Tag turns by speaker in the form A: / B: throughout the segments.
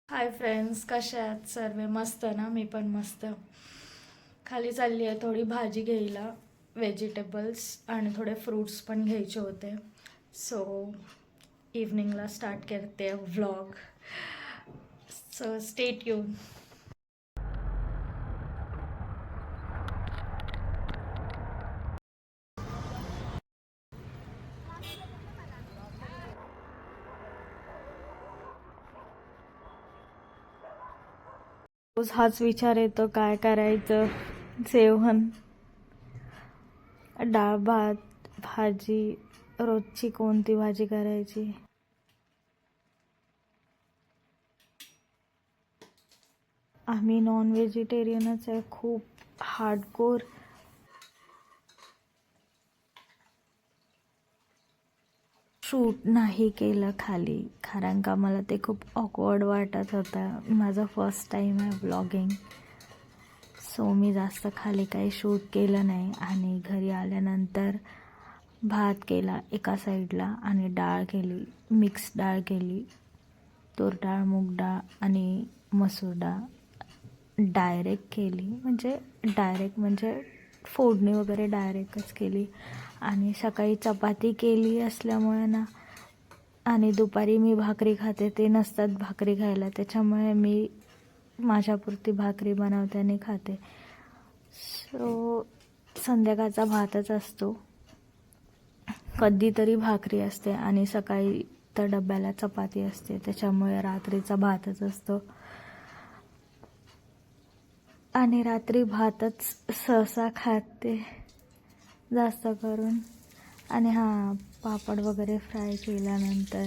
A: Hi friends, कशा आहात सर्व? मस्त ना? मी पण मस्त. खाली चालली आहे थोडी भाजी घ्यायला, व्हेजिटेबल्स आणि थोडे फ्रूट्स पण घ्यायचे होते. सो इव्हनिंगला स्टार्ट करते व्लॉग. So stay tuned. रोज हाच विचार येतो, काय करायचं जेवण. डाळ भात भाजी, रोजची कोणती भाजी करायची. आम्ही नॉन व्हेजिटेरियनच आहे, खूप हार्डकोर. शूट नाही केलं खाली, कारण का मला ते खूप ऑकवर्ड वाटत होतं. माझा फर्स्ट टाईम आहे व्लॉगिंग. सो मी जास्त खाली काही शूट केलं नाही. आणि घरी आल्यानंतर भात केला एका साईडला आणि डाळ केली, मिक्स डाळ केली. तूर डाळ, मूग डाळ आणि मसूर डाळ डायरेक्ट केली. म्हणजे फोडणी वगैरे डायरेक्टच केली. आणि सकाळी चपाती केली असल्यामुळे ना, आणि दुपारी मी भाकरी खाते, ते नसतात भाकरी खायला, त्याच्यामुळे मी माझ्यापुरती भाकरी बनवते आणि खाते. सो संध्याकाळचा भातच असतो, कधीतरी भाकरी असते आणि सकाळी तर डब्याला चपाती असते, त्याच्यामुळे रात्रीचा भातच असतो. आणि रात्री भातच सहसा खाते जास्त करून. आणि पापड वगैरे फ्राय केल्यानंतर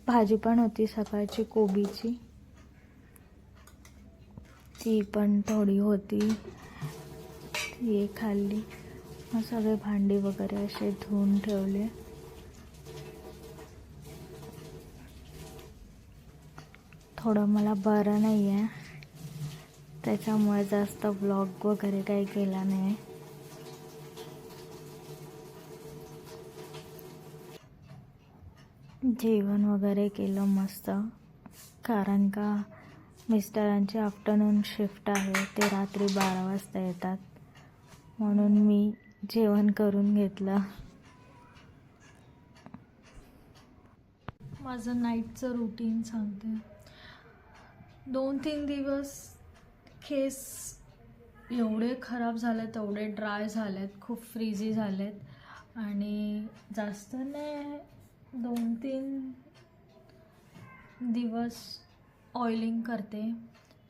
A: भाजी पण होती सकाळची कोबीची, ती पण थोडी होती, ती खाल्ली. मग सगळे भांडी वगैरे असे धुवून ठेवले. थोडं मला बरं नाही आहे, त्याच्यामुळे जास्त व्लॉग वगैरे काही केला नाही. जेवण वगैरे केलं मस्त, कारण का मिस्टरांची आफ्टरनून शिफ्ट आहे, ते रात्री 12 वाजता येतात, म्हणून मी जेवण करून घेतलं. माझं नाईटचं रुटीन सांगते. 2-3 दिवस केस एवढे खराब झालेत, एवढे ड्राय झालेत, खूप फ्रीजी झालेत. आणि जास्त नाही, 2-3 दिवस ऑइलिंग करते.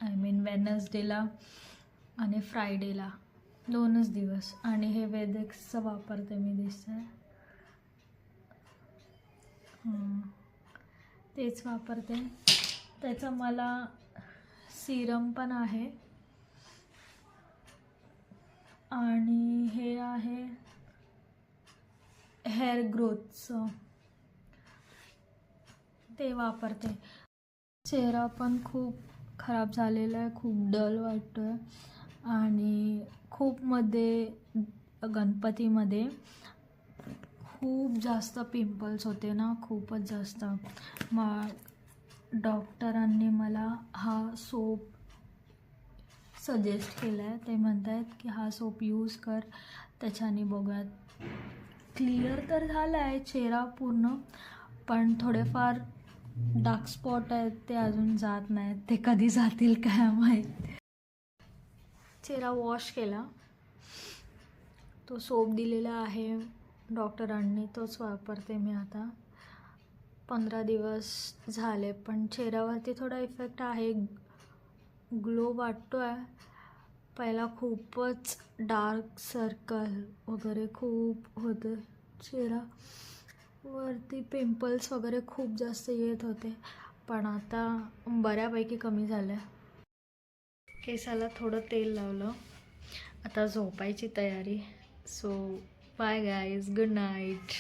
A: आय मीन वेडनेसडेला आणि फ्रायडेला 2च दिवस. आणि हे वेदेक्सचं वापरते मी, दिसतंय तेच वापरते. त्याचं मला सिरम पण आहे आणि हे आहे हेअर ग्रोथचं, ते वापरते. चेहरा पण खूप खराब झालेला आहे, खूप डल वाटतो आहे. आणि गणपतीमध्ये खूप जास्त पिंपल्स होते ना, खूपच जास्त. मग डॉक्टरांनी मला हा सोप सजेस्ट केला आहे. ते म्हणत आहेत की हा सोप यूज कर, त्याच्याने बघूयात. क्लिअर तर झाला आहे चेहरा पूर्ण, पण थोडेफार डार्क स्पॉट आहेत, ते अजून जात नाहीत. ते कधी जातील काय माहीत. चेहरा वॉश केला, तो सोप दिलेला आहे डॉक्टरांनी, तोच वापरते मी आता. 15 दिवस झाले, पण चेहऱ्यावरती थोडा इफेक्ट आहे, ग्लो वाटतो आहे. पहिला खूपच डार्क सर्कल वगैरे खूप होते, चेहऱ्यावरती पिंपल्स वगैरे खूप जास्त येत होते, पण आता बऱ्यापैकी कमी झालं. केसाला थोडं तेल लावलं, आता झोपायची तयारी. So bye guys, good night.